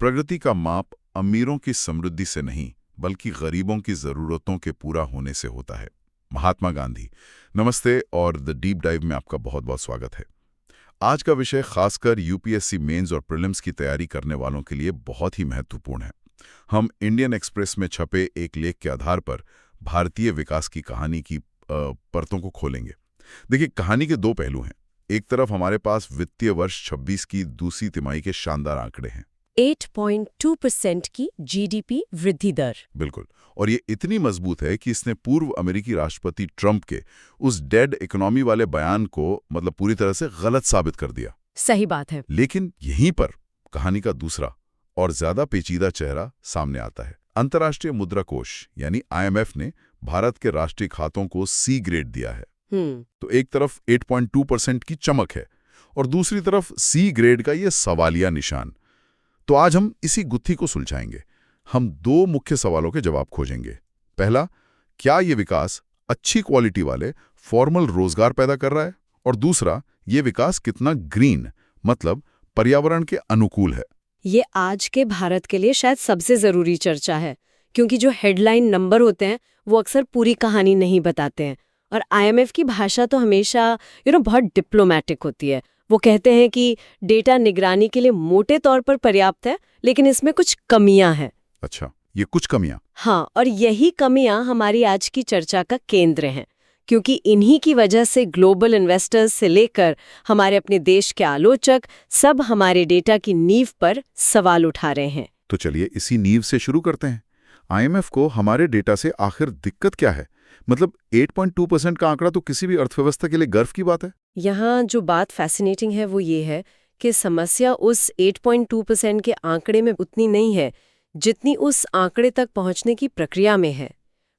प्रगति का माप अमीरों की समृद्धि से नहीं बल्कि गरीबों की जरूरतों के पूरा होने से होता है। महात्मा गांधी। नमस्ते और द डीप डाइव में आपका बहुत बहुत स्वागत है। आज का विषय खासकर यूपीएससी मेंस और प्रीलिम्स की तैयारी करने वालों के लिए बहुत ही महत्वपूर्ण है। हम इंडियन एक्सप्रेस में छपे एक लेख के आधार पर भारतीय विकास की कहानी की परतों को खोलेंगे। देखिए, कहानी के दो पहलू हैं। एक तरफ हमारे पास वित्तीय वर्ष 26 की दूसरी तिमाही के शानदार आंकड़े हैं। 8.2% की जीडीपी वृद्धि दर। बिल्कुल, और ये इतनी मजबूत है कि इसने पूर्व अमेरिकी राष्ट्रपति ट्रंप के उस डेड इकोनॉमी वाले बयान को पूरी तरह से गलत साबित कर दिया। सही बात है। लेकिन यहीं पर कहानी का दूसरा और ज्यादा पेचीदा चेहरा सामने आता है। अंतर्राष्ट्रीय मुद्रा कोष यानी IMF ने भारत के राष्ट्रीय खातों को C ग्रेड दिया है। तो एक तरफ 8.2% की चमक है और दूसरी तरफ C ग्रेड का ये सवालिया निशान। तो आज हम इसी गुत्थी को सुलझाएंगे। हम दो मुख्य सवालों के जवाब खोजेंगे। पहला, क्या ये विकास अच्छी क्वालिटी वाले फॉर्मल रोजगार पैदा कर रहा है, और दूसरा, ये विकास कितना ग्रीन पर्यावरण के अनुकूल है। ये आज के भारत के लिए शायद सबसे जरूरी चर्चा है, क्योंकि जो हेडलाइन नंबर होते हैं वो अक्सर पूरी कहानी नहीं बताते हैं। और IMF की भाषा तो हमेशा बहुत डिप्लोमेटिक होती है। वो कहते हैं कि डेटा निगरानी के लिए मोटे तौर पर पर्याप्त है, लेकिन इसमें कुछ कमियां हैं। अच्छा, ये कुछ कमियां? हाँ, और यही कमियां हमारी आज की चर्चा का केंद्र हैं, क्योंकि इन्हीं की वजह से ग्लोबल इन्वेस्टर्स से लेकर हमारे अपने देश के आलोचक सब हमारे डेटा की नींव पर सवाल उठा रहे हैं। तो चलिए इसी नींव से शुरू करते हैं। IMF को हमारे डेटा से आखिर दिक्कत क्या है? 8.2% का आंकड़ा तो किसी भी अर्थव्यवस्था के लिए गर्व की बात है। यहाँ जो बात फैसिनेटिंग है वो ये है कि समस्या उस 8.2% के आंकड़े में उतनी नहीं है जितनी उस आंकड़े तक पहुंचने की प्रक्रिया में है।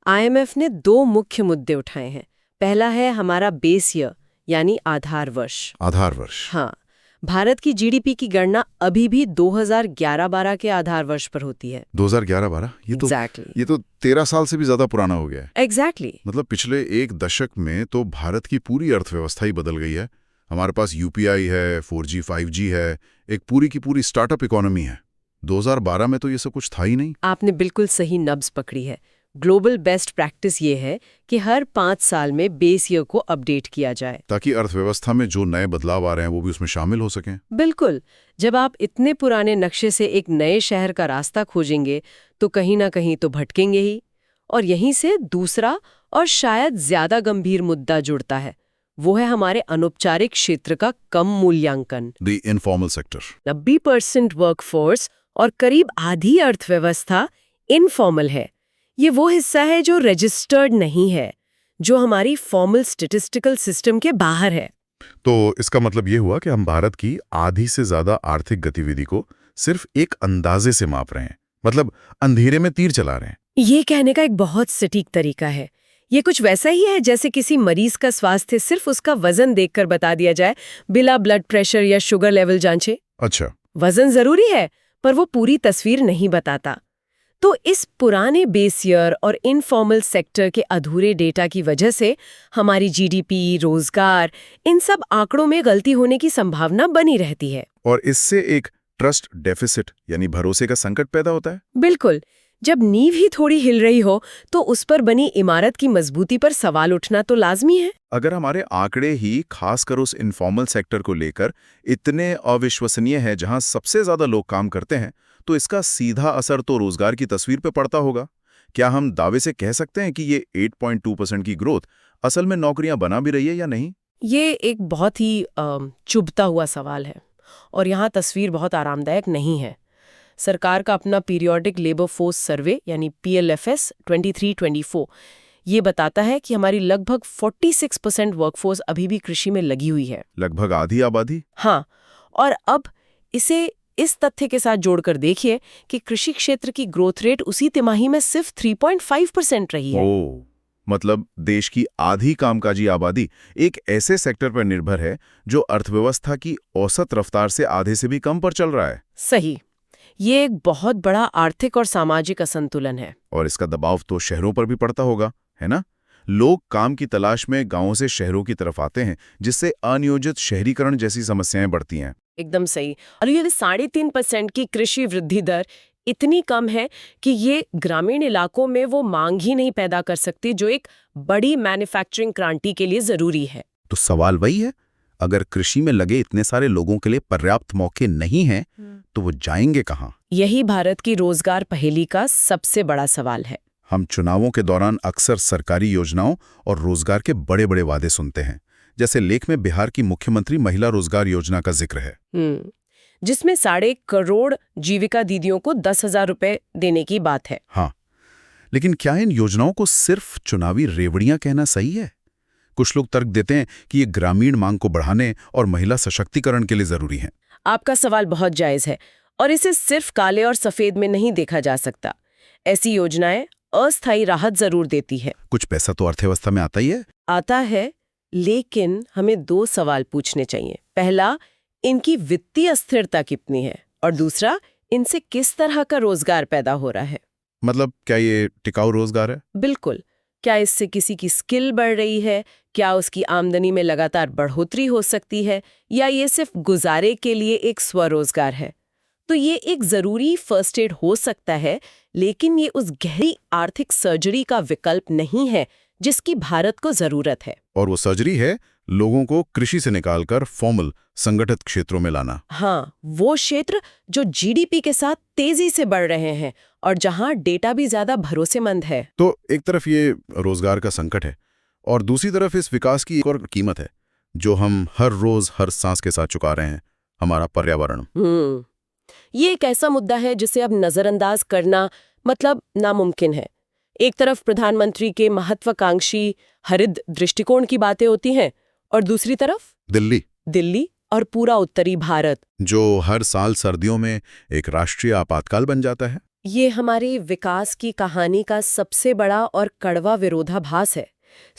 IMF ने दो मुख्य मुद्दे उठाए हैं। पहला है हमारा बेस ईयर यानी आधार वर्ष। आधार वर्ष? हाँ, भारत की जीडीपी की गणना अभी भी 2011-12 के आधार वर्ष पर होती है। 2011-12? ये तो 13 साल से भी ज्यादा पुराना हो गया है। एग्जैक्टली। पिछले एक दशक में तो भारत की पूरी अर्थव्यवस्था ही बदल गई है। हमारे पास UPI है, 4G 5G है, एक पूरी की पूरी स्टार्टअप इकोनॉमी है। 2012 में तो ये सब कुछ था ही नहीं। आपने बिल्कुल सही नब्ज पकड़ी है। ग्लोबल बेस्ट प्रैक्टिस ये है कि हर 5 साल में बेस ईयर को अपडेट किया जाए, ताकि अर्थव्यवस्था में जो नए बदलाव आ रहे हैं वो भी उसमें शामिल हो सकें। बिल्कुल। जब आप इतने पुराने नक्शे से एक नए शहर का रास्ता खोजेंगे तो कहीं ना कहीं तो भटकेंगे ही। और यहीं से दूसरा और शायद ज्यादा गंभीर मुद्दा जुड़ता है। वो है हमारे अनौपचारिक क्षेत्र का कम मूल्यांकन। The informal sector. 90% वर्कफोर्स और करीब आधी अर्थव्यवस्था इनफॉर्मल है। ये वो हिस्सा है जो रजिस्टर्ड नहीं है, जो हमारी फॉर्मल स्टैटिस्टिकल सिस्टम के बाहर है। तो इसका मतलब ये हुआ कि हम भारत की आधी से ज्यादा आर्थिक गतिविधि को सिर्फ एक अंदाजे से माप रहे हैं, अंधेरे में तीर चला रहे हैं। ये कहने का एक बहुत सटीक तरीका है। ये कुछ वैसा ही है जैसे किसी मरीज का स्वास्थ्य सिर्फ उसका वजन देखकर बता दिया जाए, बिना ब्लड प्रेशर या शुगर लेवल जांचे। अच्छा, वजन जरूरी है पर वो पूरी तस्वीर नहीं बताता। तो इस पुराने बेस ईयर और इनफॉर्मल सेक्टर के अधूरे डेटा की वजह से हमारी जीडीपी, रोजगार, इन सब आंकड़ों में गलती होने की संभावना बनी रहती है। और इससे एक ट्रस्ट डेफिसिट यानी भरोसे का संकट पैदा होता है। बिल्कुल। जब नींव ही थोड़ी हिल रही हो तो उस पर बनी इमारत की मजबूती पर सवाल उठना तो लाजमी है। अगर हमारे आंकड़े ही खासकर उस इनफॉर्मल सेक्टर को लेकर इतने अविश्वसनीय हैं जहां सबसे ज्यादा लोग काम करते हैं, तो इसका सीधा असर तो रोजगार की तस्वीर पे पड़ता होगा। क्या हम दावे से कह सकते हैं कि ये 8.2% की ग्रोथ असल में नौकरियां बना भी रही है या नहीं? ये एक बहुत ही चुभता हुआ सवाल है और यहाँ तस्वीर बहुत आरामदायक नहीं है। सरकार का अपना पीरियोडिक लेबर फोर्स सर्वे यानी PLFS 23-24 ये बताता है कि हमारी लगभग 46% वर्कफोर्स अभी भी कृषि में लगी हुई है। लगभग आधी आबादी? हाँ, और अब इसे इस तथ्य के साथ जोड़कर देखिए कि कृषि क्षेत्र की ग्रोथ रेट उसी तिमाही में सिर्फ 3.5% रही है। देश की आधी कामकाजी आबादी एक ऐसे सेक्टर पर निर्भर है जो अर्थव्यवस्था की औसत रफ्तार से आधे से भी कम पर चल रहा है। सही। ये एक बहुत बड़ा आर्थिक और सामाजिक असंतुलन है। और इसका दबाव तो शहरों पर भी पड़ता होगा, है ना? लोग काम की तलाश में गांवों से शहरों की तरफ आते हैं, जिससे अनियोजित शहरीकरण जैसी समस्याएं बढ़ती हैं। एकदम सही। और ये 3.5% की कृषि वृद्धि दर इतनी कम है कि ये ग्रामीण इलाकों में वो मांग ही नहीं पैदा कर सकती जो एक बड़ी मैन्युफैक्चरिंग क्रांति के लिए जरूरी है। तो सवाल वही है, अगर कृषि में लगे इतने सारे लोगों के लिए पर्याप्त मौके नहीं हैं, तो वो जाएंगे कहाँ? यही भारत की रोजगार पहेली का सबसे बड़ा सवाल है। हम चुनावों के दौरान अक्सर सरकारी योजनाओं और रोजगार के बड़े बड़े वादे सुनते हैं। जैसे लेख में बिहार की मुख्यमंत्री महिला रोजगार योजना का जिक्र है, जिसमें 1.5 करोड़ जीविका दीदियों को 10,000 रुपए देने की बात है। हाँ, लेकिन क्या इन योजनाओं को सिर्फ चुनावी रेवड़ियां कहना सही है? कुछ लोग तर्क देते हैं कि ये ग्रामीण मांग को बढ़ाने और महिला सशक्तिकरण के लिए जरूरी हैं। आपका सवाल बहुत जायज है और इसे सिर्फ काले और सफेद में नहीं देखा जा सकता। ऐसी योजनाएं अस्थायी राहत जरूर देती है। कुछ पैसा तो अर्थव्यवस्था में आता ही है। आता है, लेकिन हमें 2 सवाल पूछने चाहिए। पहला, इनकी वित्तीय स्थिरता कितनी है, और दूसरा, इनसे किस तरह का रोजगार पैदा हो रहा है। मतलब क्या ये टिकाऊ रोजगार है? बिल्कुल। क्या इससे किसी की स्किल बढ़ रही है, क्या उसकी आमदनी में लगातार बढ़ोतरी हो सकती है, या ये सिर्फ गुजारे के लिए एक स्वरोजगार है। तो ये एक जरूरी फर्स्ट एड हो सकता है, लेकिन ये उस गहरी आर्थिक सर्जरी का विकल्प नहीं है जिसकी भारत को जरूरत है। और वो सर्जरी है लोगों को कृषि से निकालकर फॉर्मल संगठित क्षेत्रों में लाना। हाँ, वो क्षेत्र जो जीडीपी के साथ तेजी से बढ़ रहे हैं और जहां डेटा भी ज्यादा भरोसेमंद है। तो एक तरफ ये रोजगार का संकट है और दूसरी तरफ इस विकास की एक और कीमत है जो हम हर रोज हर सांस के साथ चुका रहे हैं, हमारा पर्यावरण। ये एक ऐसा मुद्दा है जिसे अब नजरअंदाज करना मतलब नामुमकिन है। एक तरफ प्रधानमंत्री के महत्वाकांक्षी हरित दृष्टिकोण की बातें होती हैं और दूसरी तरफ दिल्ली और पूरा उत्तरी भारत जो हर साल सर्दियों में एक राष्ट्रीय आपातकाल बन जाता है। ये हमारे विकास की कहानी का सबसे बड़ा और कड़वा विरोधाभास है।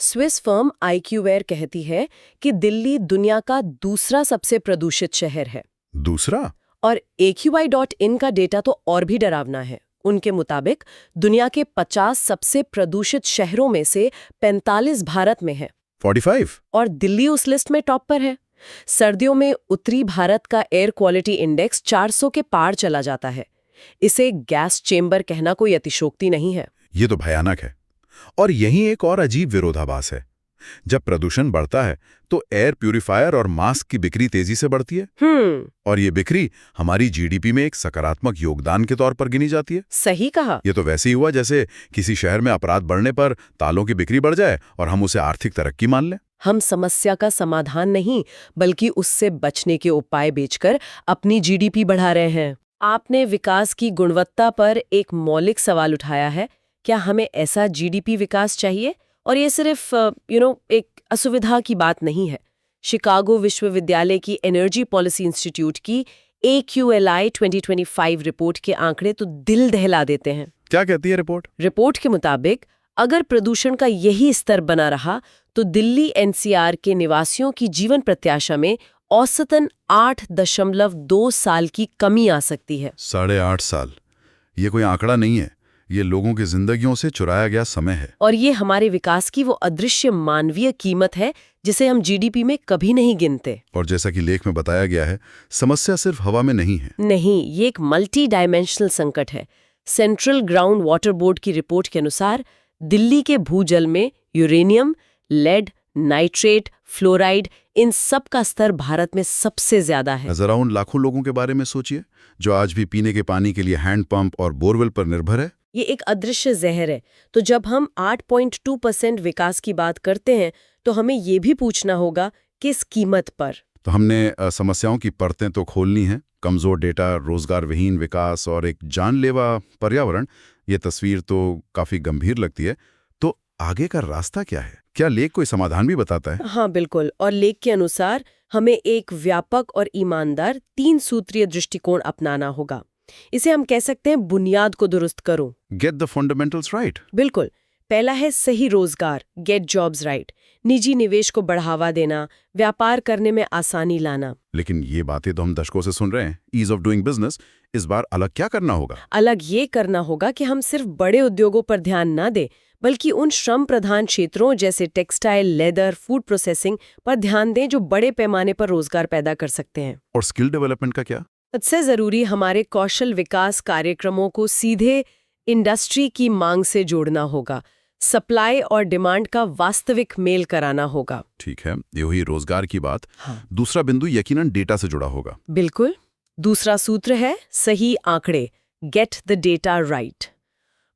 स्विस फर्म IQVAR कहती है कि दिल्ली दुनिया का दूसरा सबसे प्रदूषित शहर है। दूसरा? और AQI.in का डेटा तो और भी डरावना है। उनके मुताबिक दुनिया के 50 सबसे प्रदूषित शहरों में से 45 भारत में है। 45? और दिल्ली उस लिस्ट में टॉप पर है। सर्दियों में उत्तरी भारत का एयर क्वालिटी इंडेक्स 400 के पार चला जाता है। इसे गैस चेंबर कहना कोई अतिशोक्ति नहीं है। ये तो भयानक है। और यही एक और अजीब विरोधाभास है। जब प्रदूषण बढ़ता है तो एयर प्यूरिफायर और मास्क की बिक्री तेजी से बढ़ती है। और ये बिक्री हमारी जीडीपी में एक सकारात्मक योगदान के तौर पर गिनी जाती है। सही कहा। ये तो वैसे ही हुआ जैसे किसी शहर में अपराध बढ़ने पर तालों की बिक्री बढ़ जाए और हम उसे आर्थिक तरक्की मान लें। हम समस्या का समाधान नहीं बल्कि उससे बचने के उपाय बेचकर अपनी जीडीपी बढ़ा रहे हैं। आपने विकास की गुणवत्ता पर एक मौलिक सवाल उठाया है। क्या हमें ऐसा जीडीपी विकास चाहिए? और ये सिर्फ एक असुविधा की बात नहीं है। शिकागो विश्वविद्यालय की एनर्जी पॉलिसी इंस्टीट्यूट की AQLI 2025 रिपोर्ट के आंकड़े तो दिल दहला देते हैं। क्या कहती है रिपोर्ट? रिपोर्ट के मुताबिक अगर प्रदूषण का यही स्तर बना रहा तो दिल्ली NCR के निवासियों की जीवन प्रत्याशा में औसतन 8.2 साल की कमी आ सकती है। 8.5 साल? ये कोई आंकड़ा नहीं है, ये लोगों की जिंदगियों से चुराया गया समय है। और ये हमारे विकास की वो अदृश्य मानवीय कीमत है जिसे हम जीडीपी में कभी नहीं गिनते। और जैसा कि लेख में बताया गया है, समस्या सिर्फ हवा में नहीं है। नहीं, ये एक मल्टी डायमेंशनल संकट है। सेंट्रल ग्राउंड वाटर बोर्ड की रिपोर्ट के अनुसार दिल्ली के भूजल में यूरेनियम, लेड, नाइट्रेट, फ्लोराइड, इन सब का स्तर भारत में सबसे ज्यादा है। जरा उन लाखों लोगों के बारे में सोचिए जो आज भी पीने के पानी के लिए हैंडपंप और बोरवेल पर निर्भर है। ये एक अदृश्य जहर है। तो जब हम 8.2% विकास की बात करते हैं तो हमें ये भी पूछना होगा किस कीमत पर। तो हमने समस्याओं की परतें तो खोलनी है। कमजोर डेटा, रोजगार विहीन विकास और एक जानलेवा पर्यावरण, ये तस्वीर तो काफी गंभीर लगती है। तो आगे का रास्ता क्या है? क्या लेख कोई समाधान भी बताता है? हाँ बिल्कुल। और लेख के अनुसार हमें एक व्यापक और ईमानदार 3 सूत्रीय दृष्टिकोण अपनाना होगा। इसे हम कह सकते हैं बुनियाद को दुरुस्त करो। Get the fundamentals right. बिल्कुल। पहला है सही रोजगार, गेट जॉब्स राइट। निजी निवेश को बढ़ावा देना, व्यापार करने में आसानी लाना। लेकिन ये बातें तो हम दशकों से सुन रहे हैं। ईज ऑफ डूइंग बिजनेस, इस बार अलग क्या करना होगा? अलग ये करना होगा कि हम सिर्फ बड़े उद्योगों पर ध्यान न दें बल्कि उन श्रम प्रधान क्षेत्रों जैसे टेक्सटाइल, लेदर, फूड प्रोसेसिंग पर ध्यान दें जो बड़े पैमाने पर रोजगार पैदा कर सकते हैं। और स्किल डेवलपमेंट का क्या? सबसे जरूरी हमारे कौशल विकास कार्यक्रमों को सीधे इंडस्ट्री की मांग से जोड़ना होगा, सप्लाई और डिमांड का वास्तविक मेल कराना होगा। ठीक है, ये हुई रोजगार की बात। हाँ। दूसरा बिंदु यकीनन डेटा से जुड़ा होगा। बिल्कुल। दूसरा सूत्र है सही आंकड़े, get the data right.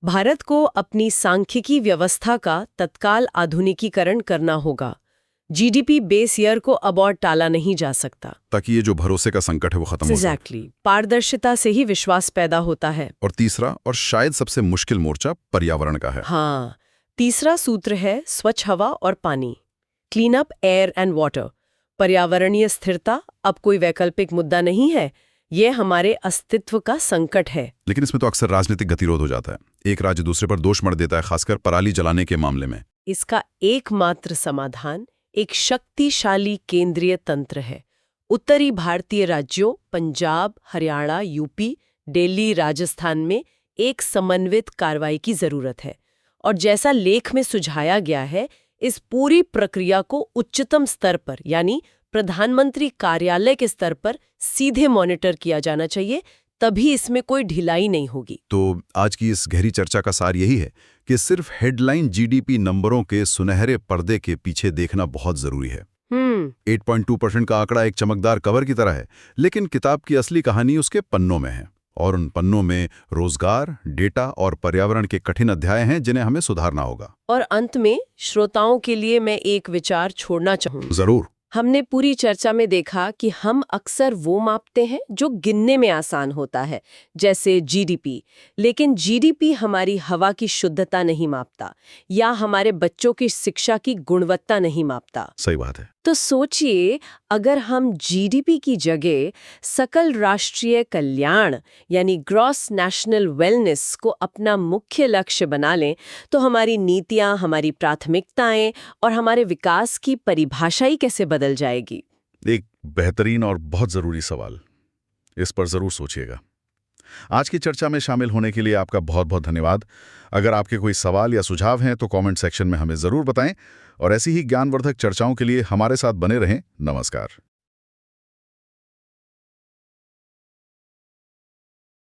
Bharat को अपनी सांख्यिकी व्यवस्था का तत्काल आधुनिकीकरण करना होगा। जीडीपी बेस ईयर को अब और टाला नहीं जा सकता, ताकि ये जो भरोसे का संकट है वो खत्म हो जाए। एग्जैक्टली। पारदर्शिता से ही विश्वास पैदा होता है। और तीसरा और शायद सबसे मुश्किल मोर्चा पर्यावरण का है। हाँ, तीसरा सूत्र है स्वच्छ हवा और पानी, clean up air and water. पर्यावरणीय स्थिरता अब कोई वैकल्पिक मुद्दा नहीं है, ये हमारे अस्तित्व का संकट है। लेकिन इसमें तो अक्सर राजनीतिक गतिरोध हो जाता है। एक राज्य दूसरे पर दोष मढ़ देता है, खासकर पराली जलाने के मामले में। इसका एकमात्र समाधान एक शक्तिशाली केंद्रीय तंत्र है। उत्तरी भारतीय राज्यों पंजाब, हरियाणा, यूपी, दिल्ली, राजस्थान में एक समन्वित कार्रवाई की जरूरत है। और जैसा लेख में सुझाया गया है, इस पूरी प्रक्रिया को उच्चतम स्तर पर यानी प्रधानमंत्री कार्यालय के स्तर पर सीधे मॉनिटर किया जाना चाहिए, तभी इसमें कोई ढिलाई नहीं होगी। तो आज की इस गहरी चर्चा का सार यही है कि सिर्फ हेडलाइन जीडीपी नंबरों के सुनहरे पर्दे के पीछे देखना बहुत जरूरी है। 8.2% का आंकड़ा एक चमकदार कवर की तरह है, लेकिन किताब की असली कहानी उसके पन्नों में है। और उन पन्नों में रोजगार, डेटा और पर्यावरण के कठिन अध्याय हैं जिन्हें हमें सुधारना होगा। और अंत में श्रोताओं के लिए मैं एक विचार छोड़ना चाहूंगी। जरूर। हमने पूरी चर्चा में देखा कि हम अक्सर वो मापते हैं जो गिनने में आसान होता है, जैसे जीडीपी। लेकिन जीडीपी हमारी हवा की शुद्धता नहीं मापता या हमारे बच्चों की शिक्षा की गुणवत्ता नहीं मापता। सही बात है। तो सोचिए, अगर हम जीडीपी की जगह सकल राष्ट्रीय कल्याण यानी ग्रॉस नेशनल वेलनेस को अपना मुख्य लक्ष्य बना लें, तो हमारी नीतियां, हमारी प्राथमिकताएं और हमारे विकास की परिभाषा ही कैसे बदल जाएगी? एक बेहतरीन और बहुत जरूरी सवाल, इस पर जरूर सोचिएगा। आज की चर्चा में शामिल होने के लिए आपका बहुत बहुत धन्यवाद। अगर आपके कोई सवाल या सुझाव हैं तो कमेंट सेक्शन में हमें जरूर बताएं और ऐसी ही ज्ञानवर्धक चर्चाओं के लिए हमारे साथ बने रहें। नमस्कार।